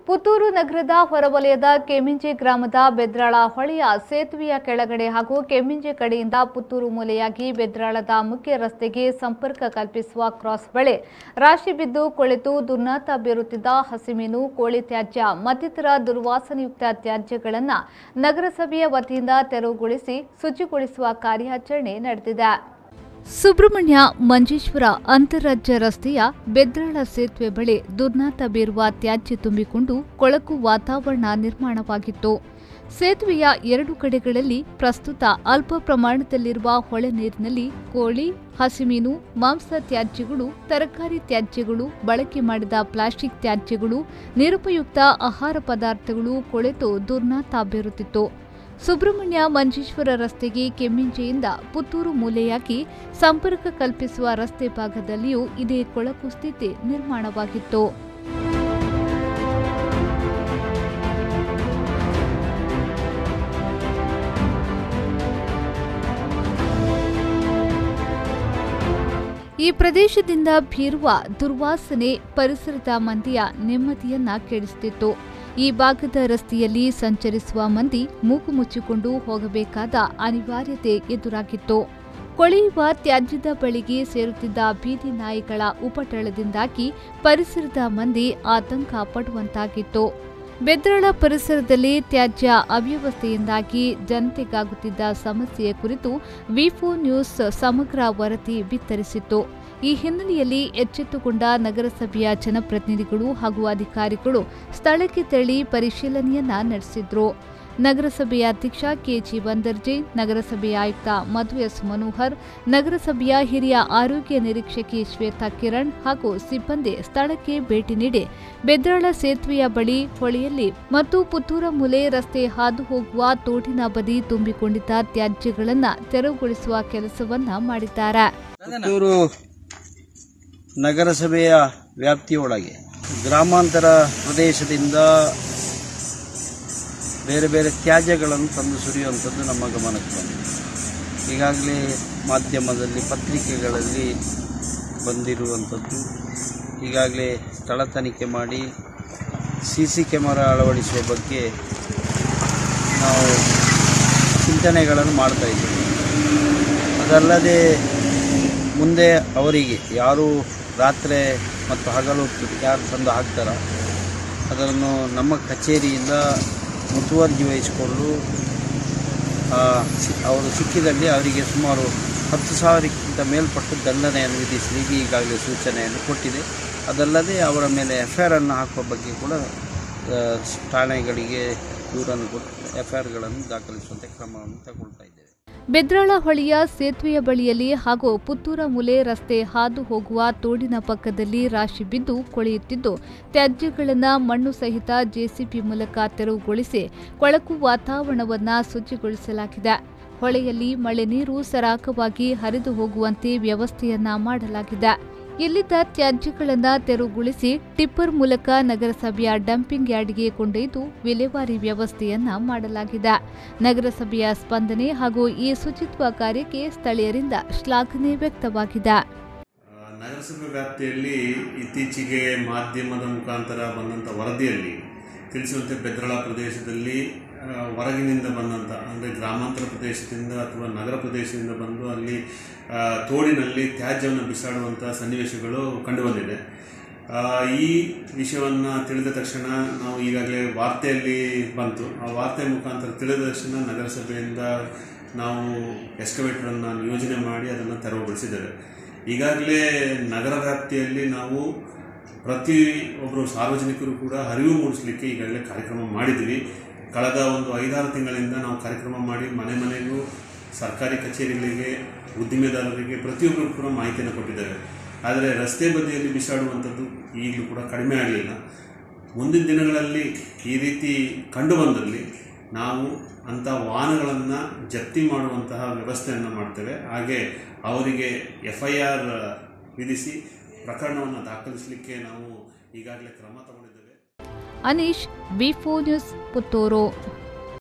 ಪುತ್ತೂರು ನಗರದ ಹೊರವಲಯದ ಕೆಮ್ಮಿಂಜೆ ಗ್ರಾಮದ ಬೆದ್ರಾಳ ಹೊಳೆಯ ಸೇತುವೆಯ ಕೆಳಗಡೆ ಹಾಗೂ ಕೆಮ್ಮಿಂಜೆ ಕಡೆಯಿಂದ ಪುತ್ತೂರು ಮೂಲೆಯಾಗಿ ಬೆದ್ರಾಳದ ಮುಖ್ಯ ರಸ್ತೆಗೆ ಸಂಪರ್ಕ ಕಲ್ಪಿಸುವ ಕ್ರಾಸ್ ಬಳಿ ರಾಶಿ ಬಿದ್ದು ಕೊಳೆತು ದುರ್ನಾತ ಬೀರುತ್ತಿದ್ದ ಹಸಿಮೀನು, ಕೋಳಿ ತ್ಯಾಜ್ಯ ಮತ್ತಿತರ ದುರ್ವಾಸನೆಯುಕ್ತ ತ್ಯಾಜ್ಯಗಳನ್ನು ನಗರಸಭೆಯ ವತಿಯಿಂದ ತೆರವುಗೊಳಿಸಿ ಶುಚಿಗೊಳಿಸುವ ಕಾರ್ಯಾಚರಣೆ ನಡೆದಿದೆ. ಸುಬ್ರಹ್ಮಣ್ಯ ಮಂಜೇಶ್ವರ ಅಂತಾರಾಜ್ಯ ರಸ್ತೆಯ ಬೆದ್ರಾಳ ಸೇತುವೆ ಬಳಿ ದುರ್ನಾತ ಬೀರುವ ತ್ಯಾಜ್ಯ ತುಂಬಿಕೊಂಡು ಕೊಳಕು ವಾತಾವರಣ ನಿರ್ಮಾಣವಾಗಿತ್ತು. ಸೇತುವೆಯ ಎರಡು ಕಡೆಗಳಲ್ಲಿ ಪ್ರಸ್ತುತ ಅಲ್ಪ ಪ್ರಮಾಣದಲ್ಲಿರುವ ಹೊಳೆ ನೀರಿನಲ್ಲಿ ಕೋಳಿ, ಹಸಿಮೀನು, ಮಾಂಸ ತ್ಯಾಜ್ಯಗಳು, ತರಕಾರಿ ತ್ಯಾಜ್ಯಗಳು, ಬಳಕೆ ಮಾಡಿದ ಪ್ಲಾಸ್ಟಿಕ್ ತ್ಯಾಜ್ಯಗಳು, ನಿರುಪಯುಕ್ತ ಆಹಾರ ಪದಾರ್ಥಗಳು ಕೊಳೆತು ದುರ್ನಾತ ಬೀರುತ್ತಿತ್ತು. ಸುಬ್ರಹ್ಮಣ್ಯ ಮಂಜೇಶ್ವರ ರಸ್ತೆಗೆ ಕೆಮ್ಮಿಂಜೆಯಿಂದ ಪುತ್ತೂರು ಮೂಲೆಯಾಗಿ ಸಂಪರ್ಕ ಕಲ್ಪಿಸುವ ರಸ್ತೆ ಭಾಗದಲ್ಲಿಯೂ ಇದೇ ಕೊಳಕು ಸ್ಥಿತಿ ನಿರ್ಮಾಣವಾಗಿತ್ತು. ಈ ಪ್ರದೇಶದಿಂದ ಬೀರುವ ದುರ್ವಾಸನೆ ಪರಿಸರದ ಮಂದಿಯ ನೆಮ್ಮದಿಯನ್ನ ಕೆಡಿಸುತ್ತಿತ್ತು. ಈ ಭಾಗದ ರಸ್ತೆಯಲ್ಲಿ ಸಂಚರಿಸುವ ಮಂದಿ ಮೂಗು ಮುಚ್ಚಿಕೊಂಡು ಹೋಗಬೇಕಾದ ಅನಿವಾರ್ಯತೆ ಎದುರಾಗಿತ್ತು. ಕೊಳೆಯುವ ತ್ಯಾಜ್ಯದ ಬಳಿಗೆ ಸೇರುತ್ತಿದ್ದ ಬೀದಿ ನಾಯಿಗಳ ಉಪಟಳದಿಂದಾಗಿ ಪರಿಸರದ ಮಂದಿ ಆತಂಕ ಪಡುವಂತಾಗಿತ್ತು. ಬೆದ್ರಾಳ ಪರಿಸರದಲ್ಲಿ ತ್ಯಾಜ್ಯ ಅವ್ಯವಸ್ಥೆಯಿಂದಾಗಿ ಜನತೆಗಾಗುತ್ತಿದ್ದ ಸಮಸ್ಯೆಯ ಕುರಿತು ವಿ4 ನ್ಯೂಸ್ ಸಮಗ್ರ ವರದಿ ಬಿತ್ತರಿಸಿತ್ತು. ಈ ಹಿನ್ನೆಲೆಯಲ್ಲಿ ಎಚ್ಚೆತ್ತುಕೊಂಡ ನಗರಸಭೆಯ ಜನಪ್ರತಿನಿಧಿಗಳು ಹಾಗೂ ಅಧಿಕಾರಿಗಳು ಸ್ಥಳಕ್ಕೆ ತೆರಳಿ ಪರಿಶೀಲನೆಯನ್ನ ನಡೆಸಿದ್ರು. ನಗರಸಭೆಯ ಅಧ್ಯಕ್ಷ ಕೆಜಿ ಬಂದರ್ಜೆ, ನಗರಸಭೆಯ ಆಯುಕ್ತ ಮಧು ಎಸ್ ಮನೋಹರ್, ನಗರಸಭೆಯ ಹಿರಿಯ ಆರೋಗ್ಯ ನಿರೀಕ್ಷಕಿ ಶ್ವೇತಾ ಕಿರಣ್ ಹಾಗೂ ಸಿಬ್ಬಂದಿ ಸ್ಥಳಕ್ಕೆ ಭೇಟಿ ನೀಡಿ ಬೆದ್ರಾಳ ಸೇತುವೆಯ ಬಳಿ ಹೊಳೆಯಲ್ಲಿ ಮತ್ತು ಪುತ್ತೂರ ಮೂಲೆ ರಸ್ತೆ ಹಾದು ಹೋಗುವ ತೋಡಿನ ಬದಿ ತುಂಬಿಕೊಂಡಿದ್ದ ತ್ಯಾಜ್ಯಗಳನ್ನು ತೆರವುಗೊಳಿಸುವ ಕೆಲಸವನ್ನ ಮಾಡಿದ್ದಾರೆ. ಪುತ್ತೂರು ನಗರಸಭೆಯ ವ್ಯಾಪ್ತಿಯೊಳಗೆ ಗ್ರಾಮಾಂತರ ಪ್ರದೇಶದಿಂದ ಬೇರೆ ಬೇರೆ ತ್ಯಾಜ್ಯಗಳನ್ನು ತಂದು ಸುರಿಯುವಂಥದ್ದು ನಮ್ಮ ಗಮನಕ್ಕೆ ಬಂದಿದೆ. ಈಗಾಗಲೇ ಮಾಧ್ಯಮದಲ್ಲಿ, ಪತ್ರಿಕೆಗಳಲ್ಲಿ ಬಂದಿರುವಂಥದ್ದು. ಈಗಾಗಲೇ ಸ್ಥಳ ತನಿಖೆ ಮಾಡಿ CC ಕ್ಯಾಮೆರಾ ಅಳವಡಿಸುವ ಬಗ್ಗೆ ನಾವು ಚಿಂತನೆಗಳನ್ನು ಮಾಡ್ತಾ ಇದ್ದೀವಿ. ಅದಲ್ಲದೆ ಮುಂದೆ ಅವರಿಗೆ ಯಾರು ರಾತ್ರಿ ಮತ್ತು ಹಗಲು ಯಾರು ತಂದು ಹಾಕ್ತಾರೋ ಅದನ್ನು ನಮ್ಮ ಕಚೇರಿಯಿಂದ ಮುತುವರ್ಜಿ ವಹಿಸಿಕೊಂಡು ಅವರು ಸಿಕ್ಕಿದಲ್ಲಿ ಅವರಿಗೆ ಸುಮಾರು 10,000ಕ್ಕಿಂತ ಮೇಲ್ಪಟ್ಟು ದಂಡನೆಯನ್ನು ವಿಧಿಸಲಿಕ್ಕೆ ಈಗಾಗಲೇ ಸೂಚನೆಯನ್ನು ಕೊಟ್ಟಿದೆ. ಅದಲ್ಲದೆ ಅವರ ಮೇಲೆ FIR ಅನ್ನು ಹಾಕುವ ಬಗ್ಗೆ ಕೂಡ ಠಾಣೆಗಳಿಗೆ ದೂರನ್ನು ಕೊಟ್ಟು FIRಗಳನ್ನು ದಾಖಲಿಸುವಂತೆ ಕ್ರಮವನ್ನು ತಗೊಳ್ತಾ ಇದ್ದೇವೆ. ಬೆದ್ರಾಳ ಹೊಳೆಯ ಸೇತುವೆಯ ಬಳಿಯಲ್ಲಿ ಹಾಗೂ ಪುತ್ತೂರ ಮೂಲೆ ರಸ್ತೆ ಹಾದು ಹೋಗುವ ತೋಡಿನ ಪಕ್ಕದಲ್ಲಿ ರಾಶಿ ಬಿದ್ದು ಕೊಳೆಯುತ್ತಿದ್ದು ತ್ಯಾಜ್ಯಗಳನ್ನು ಮಣ್ಣು ಸಹಿತ JCB ಮೂಲಕ ತೆರವುಗೊಳಿಸಿ ಕೊಳಕು ವಾತಾವರಣವನ್ನು ಶುಚಿಗೊಳಿಸಲಾಗಿದೆ. ಹೊಳೆಯಲ್ಲಿ ಮಳೆ ನೀರು ಸರಾಗವಾಗಿ ಹರಿದು ಹೋಗುವಂತೆ ವ್ಯವಸ್ಥೆಯನ್ನ ಮಾಡಲಾಗಿದೆ. ಇಲ್ಲಿದ್ದ ತ್ಯಾಜ್ಯಗಳನ್ನು ತೆರವುಗೊಳಿಸಿ ಟಿಪ್ಪರ್ ಮೂಲಕ ನಗರಸಭೆಯ ಡಂಪಿಂಗ್ ಯಾರ್ಡ್ಗೆ ಕೊಂಡೊಯ್ದು ವಿಲೇವಾರಿ ವ್ಯವಸ್ಥೆಯನ್ನ ಮಾಡಲಾಗಿದೆ. ನಗರಸಭೆಯ ಸ್ಪಂದನೆ ಹಾಗೂ ಈ ಶುಚಿತ್ವ ಕಾರ್ಯಕ್ಕೆ ಸ್ಥಳೀಯರಿಂದ ಶ್ಲಾಘನೆ ವ್ಯಕ್ತವಾಗಿದೆ. ನಗರಸಭೆ ವ್ಯಾಪ್ತಿಯಲ್ಲಿ ಇತ್ತೀಚೆಗೆ ಮಾಧ್ಯಮದ ಮುಖಾಂತರ ಬಂದಂಥ ವರದಿಯಲ್ಲಿ ತಿಳಿಸುವಂತೆ ಬೆದ್ರಾಳ ಪ್ರದೇಶದಲ್ಲಿ ಹೊರಗಿನಿಂದ ಬಂದಂಥ ಅಂದರೆ ಗ್ರಾಮಾಂತರ ಪ್ರದೇಶದಿಂದ ಅಥವಾ ನಗರ ಪ್ರದೇಶದಿಂದ ಬಂದು ಅಲ್ಲಿ ತೋಡಿನಲ್ಲಿ ತ್ಯಾಜ್ಯವನ್ನು ಬಿಸಾಡುವಂಥ ಸನ್ನಿವೇಶಗಳು ಕಂಡುಬಂದಿದೆ. ಈ ವಿಷಯವನ್ನು ತಿಳಿದ ತಕ್ಷಣ ನಾವು ಈಗಾಗಲೇ ವಾರ್ತೆಯಲ್ಲಿ ಬಂತು. ಆ ವಾರ್ತೆ ಮುಖಾಂತರ ತಿಳಿದ ತಕ್ಷಣ ನಗರಸಭೆಯಿಂದ ನಾವು ಎಕ್ಸ್ಕವೇಟರನ್ನು ನಿಯೋಜನೆ ಮಾಡಿ ಅದನ್ನು ತೆರವುಗೊಳಿಸಿದ್ದೇವೆ. ಈಗಾಗಲೇ ನಗರ ವ್ಯಾಪ್ತಿಯಲ್ಲಿ ನಾವು ಪ್ರತಿಯೊಬ್ಬರು ಸಾರ್ವಜನಿಕರು ಕೂಡ ಅರಿವು ಮೂಡಿಸಲಿಕ್ಕೆ ಈಗಾಗಲೇ ಕಾರ್ಯಕ್ರಮ ಮಾಡಿದ್ದೀವಿ. ಕಳೆದ ಒಂದು 5-6 ತಿಂಗಳಿಂದ ನಾವು ಕಾರ್ಯಕ್ರಮ ಮಾಡಿ ಮನೆ ಮನೆಗೂ, ಸರ್ಕಾರಿ ಕಚೇರಿಗಳಿಗೆ, ಉದ್ದಿಮೆದಾರರಿಗೆ ಪ್ರತಿಯೊಬ್ಬರಿಗೂ ಕೂಡ ಮಾಹಿತಿಯನ್ನು ಕೊಟ್ಟಿದ್ದೇವೆ. ಆದರೆ ರಸ್ತೆ ಬದಿಯಲ್ಲಿ ಬಿಸಾಡುವಂಥದ್ದು ಈಗಲೂ ಕೂಡ ಕಡಿಮೆ ಆಗಲಿಲ್ಲ. ಮುಂದಿನ ದಿನಗಳಲ್ಲಿ ಈ ರೀತಿ ಕಂಡುಬಂದಲ್ಲಿ ನಾವು ಅಂಥ ವಾಹನಗಳನ್ನು ಜಪ್ತಿ ಮಾಡುವಂತಹ ವ್ಯವಸ್ಥೆಯನ್ನು ಮಾಡ್ತೇವೆ. ಹಾಗೆ ಅವರಿಗೆ FIR ವಿಧಿಸಿ ಪ್ರಕರಣವನ್ನು ದಾಖಲಿಸಲಿಕ್ಕೆ ನಾವು ಈಗಾಗಲೇ ಕ್ರಮ ತಗೊಂಡಿದ್ದೇವೆ. ಅನೀಶ್, ವಿ4 ನ್ಯೂಸ್, ಪುತ್ತೂರು.